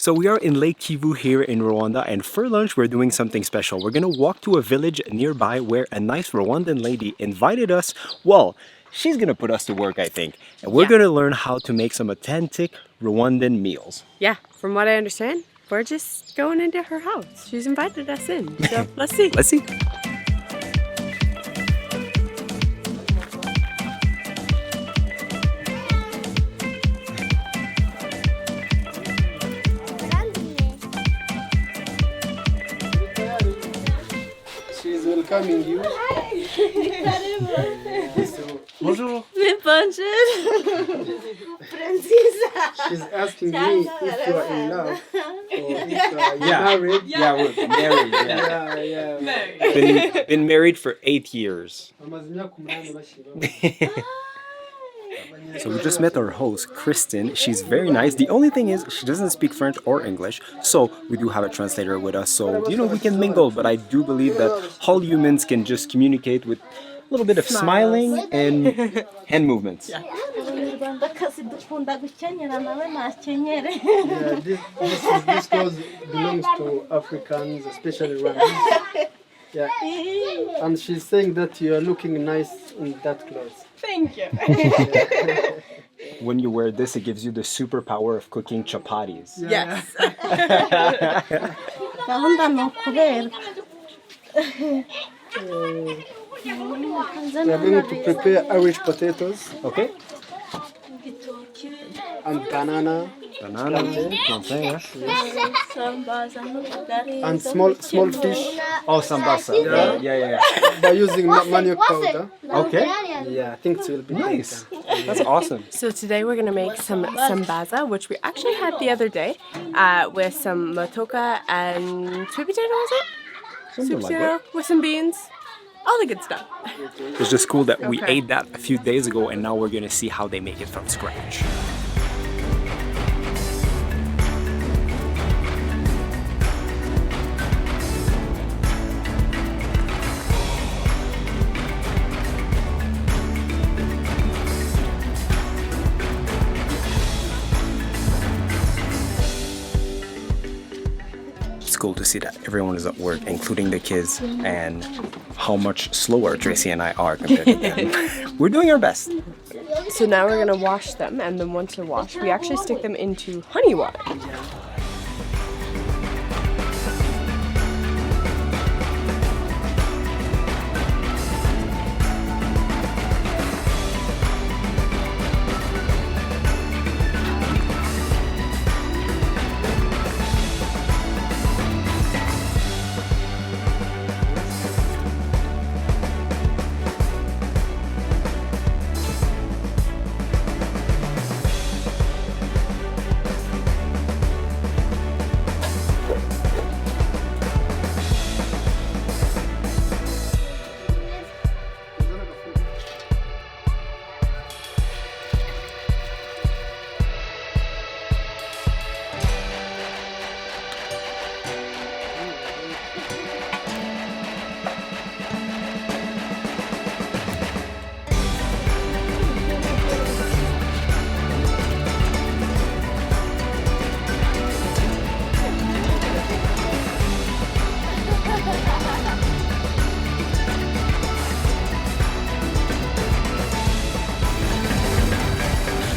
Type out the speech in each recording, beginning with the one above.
So we are in Lake Kivu here in Rwanda, and for lunch we're doing something special. We're gonna walk to a village nearby where a nice Rwandan lady invited us. Well, she's gonna put us to work, I think. And we're gonna learn how to make some authentic Rwandan meals. Yeah, from what I understand, we're just going into her house. She's invited us in, so let's see. Let's see. She's welcoming you. Bonjour. Bonjour. Princesa. She's asking me if you are in love or if you are married. Yeah, we're married. Yeah. Been married for 8 years. So we just met our host, Kristen. She's very nice. The only thing is she doesn't speak French or English, so we do have a translator with us. So, we can mingle, but I do believe that all humans can just communicate with a little bit of smiling and hand movements. Yeah, this clothes belongs to Africans, especially Rwandans. Yeah. And she's saying that you are looking nice in that clothes. Thank you. When you wear this, it gives you the superpower of cooking chapatis. Yes. We are going to prepare Irish potatoes. Okay. And banana. Banana, plantain, yeah. And small fish Oh, Samboza. Yeah. by using manioc powder. Okay. Yeah, I think it will be Nice. better. That's awesome. So today we're gonna make some samboza, which we actually had the other day, with some matoka and sweet potato, was it? Something Sweet like potato that. with some beans, all the good stuff. It's just cool that we Okay. ate that a few days ago, and now we're gonna see how they make it from scratch. It's cool to see that everyone is at work, including the kids, and how much slower Tracy and I are compared to them. We're doing our best. So now we're gonna wash them, and then once they're washed, we actually stick them into honey water.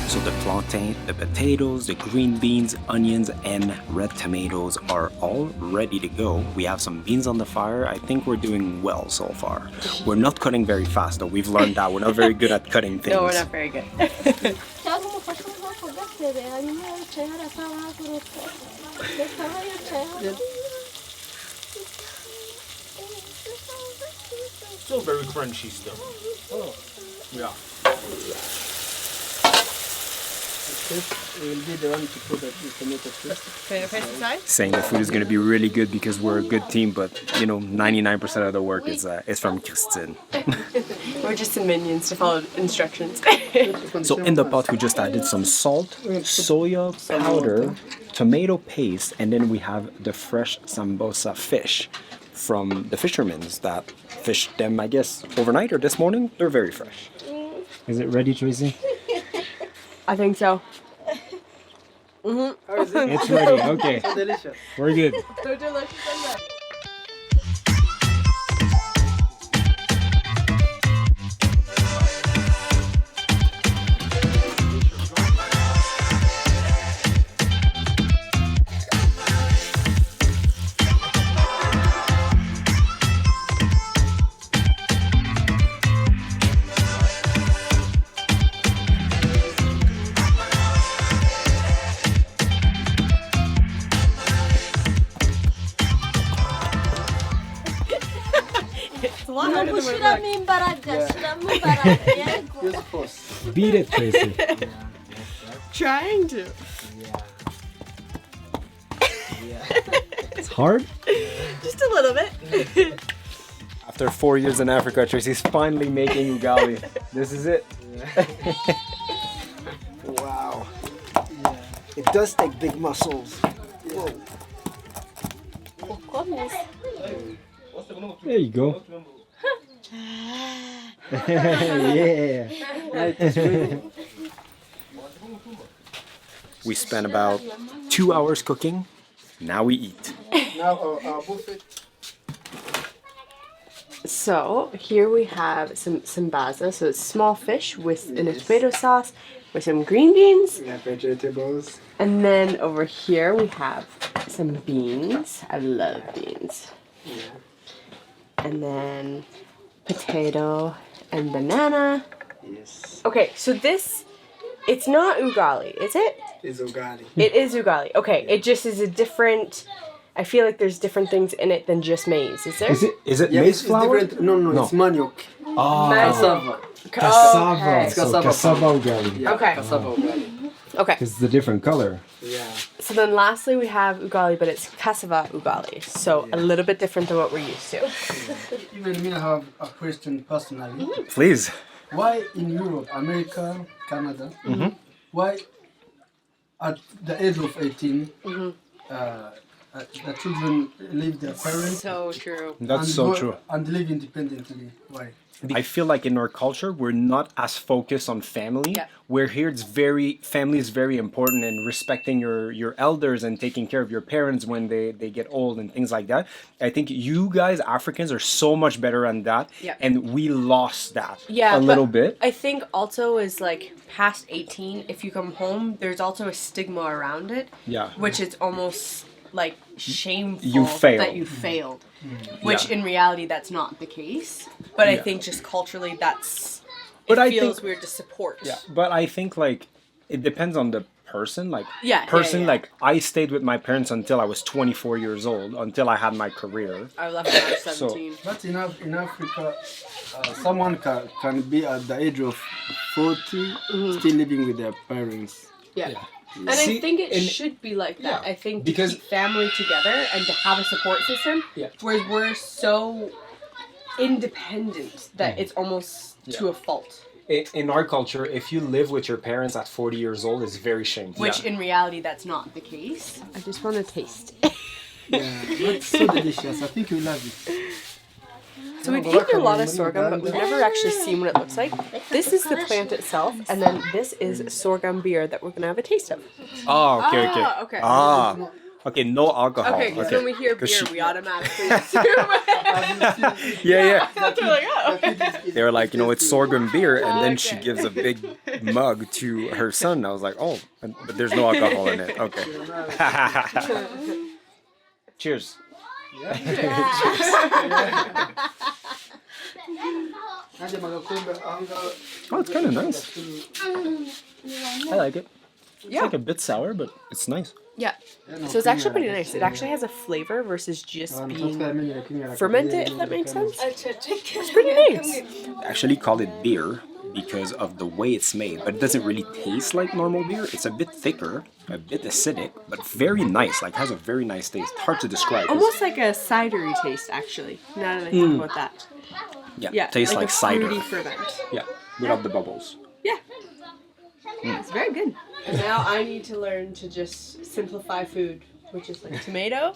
So the plantain, the potatoes, the green beans, onions, and red tomatoes are all ready to go. We have some beans on the fire. I think we're doing well so far. We're not cutting very fast though. We've learned that. We're not very good at cutting things. No, we're not very good. Still very crunchy still. Oh, Yeah. we'll be the one to put the tomato first. Tomato paste aside? Saying the food is going to be really good because we're a good team, but 99% of the work is from Kristen. We're just some minions to follow instructions. So in the pot we just added some salt, soya powder, tomato paste, and then we have the fresh Samboza fish from the fishermen that fished them, I guess, overnight or this morning. They're very fresh. Is it ready, Tracy? I think so. How is it? It's ready. Okay, So delicious. we're good. So delicious and good. It's a lot harder than what it looks. Use force. Beat it, Tracy. Trying to. It's hard. Just a little bit. After 4 years in Africa, Tracy's finally making ugali. This is it. Wow. Yeah. It does take big muscles. Whoa. There you go. Yeah. We spent about 2 hours cooking. Now we eat. Now our buffet. So here we have some samboza. So it's small fish with in a tomato sauce with some green beans. Yeah, vegetables. And then over here we have some beans. I love beans. Yeah. And then potato and banana. Yes. Okay, so this, it's not ugali, is it? It's ugali. It is ugali. Okay, it just is a different, I feel like there's different things in it than just maize, is there? Is it Yeah, maize it's flour? different. No, it's manioc. Ah, Cassava. cassava. Okay. So Cassava. cassava ugali. Yeah, Okay. cassava ugali. Okay, Because it's a different color. Yeah. so then lastly we have ugali, but it's cassava ugali. So a little bit different than what we're used to. Even me, I have a question personally. Please. Why in Europe, America, Canada, why at the age of 18, the children leave their parents So true. That's and so go- true. and live independently? Why? I feel like in our culture we're not as focused on family. Yeah. Where here it's family is very important and respecting your elders and taking care of your parents when they get old and things like that. I think you guys Africans are so much better on that. Yeah. And we lost that Yeah, a but little bit. I think also is like past 18, if you come home, there's also a stigma around it. Yeah. Which is almost like shameful You failed. that you failed. Which Yeah. in reality that's not the case. But I Yeah. think just culturally that's But it I feels think- weird to support. Yeah, but I think like it depends on the person. Like Yeah. like I stayed with my parents until I was 24 years old, until I had my career. I left when I was 17. But in Africa, someone can be at the age of 40 still living with their parents. Yeah. And See, I think it and- should be like that. Yeah, I think because- to keep family together and to have a support system. Yeah. Whereas we're so independent that it's almost to a fault. In our culture, if you live with your parents at 40 years old, it's very shameful. Which in reality that's not the case. I just want to taste. Yeah, that's so delicious. I think you love it. So we've eaten a lot of sorghum, but we've never actually seen what it looks like. This is the plant itself, and then this is sorghum beer that we're gonna have a taste of. Oh, okay, okay. Ah, okay. Ah, okay, no alcohol. Okay, because when we hear beer, 'Cause she- we automatically assume. Yeah, That's like, oh, okay. They were like, it's sorghum beer, and then she gives a big mug to her son. I was like, oh, but there's no alcohol in it. Okay. Cheers. Oh, it's kind of nice. I like it. It's Yeah. like a bit sour, but it's nice. Yeah. So it's actually pretty nice. It actually has a flavor versus just being fermented, if that makes sense. It's pretty nice. They actually call it beer because of the way it's made, but it doesn't really taste like normal beer. It's a bit thicker, a bit acidic, but very nice. Like has a very nice taste. Hard to describe. 'cause- Almost like a cidery taste, actually. Now that I think about that. yeah, Yeah. tastes like a cider. fruity ferment. Yeah, without the bubbles. Yeah. It's very good. And now I need to learn to just simplify food, which is like tomato,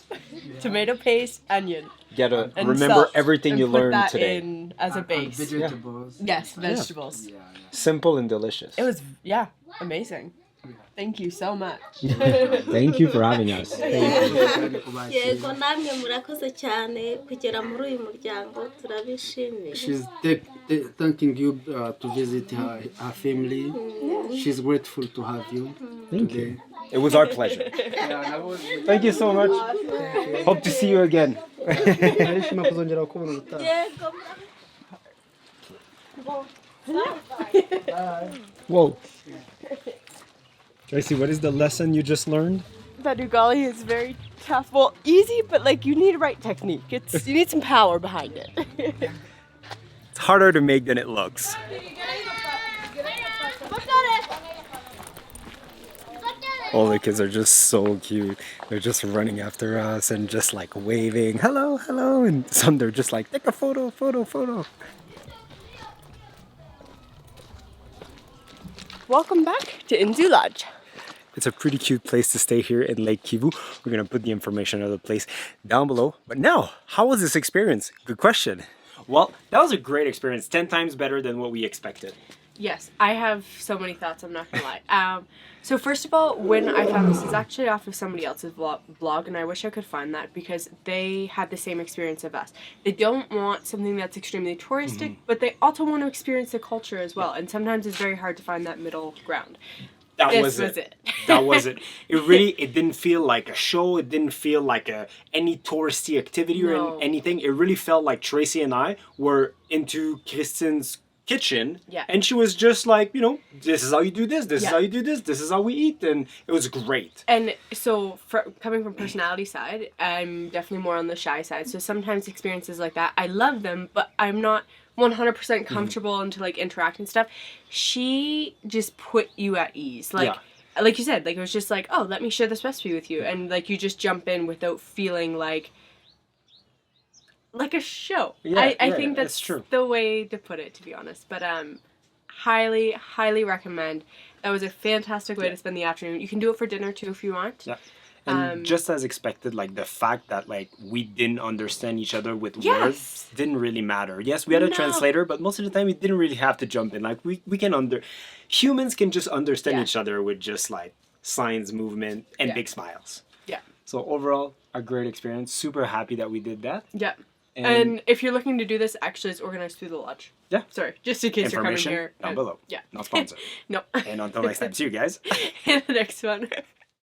tomato paste, onion, Gotta and remember salt, everything and you put learned that today. in as a base. Vegetables. Yes, vegetables. Yeah, Simple and delicious. It was amazing. Thank you so much. Thank you for having us. yego namwe murakoze cyane kugera muri uyu muryango turabishimiye. She's thanking you to visit her family. She's grateful to have you. Thank you. It was our pleasure. Thank you so much. Hope to see you again. Narishima kuzongera kubona ubutaha. Yego. Whoa. Tracy, what is the lesson you just learned? That ugali is very tough. Well, easy, but like you need right technique. You need some power behind it. It's harder to make than it looks. All the kids are just so cute. They're just running after us and just like waving, hello, hello. And some they're just like, take a photo, photo, photo. Welcome back to Inzu Lodge. It's a pretty cute place to stay here in Lake Kivu. We're gonna put the information of the place down below. But now, how was this experience? Good question. Well, that was a great experience. 10 times better than what we expected. Yes, I have so many thoughts, I'm not gonna lie. So first of all, when I found this is actually off of somebody else's blog, and I wish I could find that because they had the same experience of us. They don't want something that's extremely touristic, but they also want to experience the culture as well. And sometimes it's very hard to find that middle ground. That was it. That was it. It didn't feel like a show. It didn't feel like any touristy activity or anything. It really felt like Tracy and I were into Kristen's kitchen, and she was just like, you know, this is how you do this, this is how you do this, this is how we eat, and it was great. And so coming from personality side, I'm definitely more on the shy side, so sometimes experiences like that, I love them, but I'm not 100% comfortable into like interact and stuff. She just put you at ease, like you said, like it was just like, oh, let me share this recipe with you, and like you just jump in without feeling like a show. I think that's true. The way to put it, to be honest. But highly recommend. That was a fantastic way to spend the afternoon. You can do it for dinner too if you want. Yeah. And just as expected, like the fact that like we didn't understand each other with words didn't really matter. Yes, we had a translator, but most of the time we didn't really have to jump in. Like we can humans can just understand each other with just like signs, movement, and big smiles. Yeah. So overall, a great experience. Super happy that we did that. Yeah. And if you're looking to do this, actually it's organized through the lodge. Yeah. Sorry, just in case you're coming here. Down below. Yeah. Not sponsored. No. And until next time, see you guys. In the next one.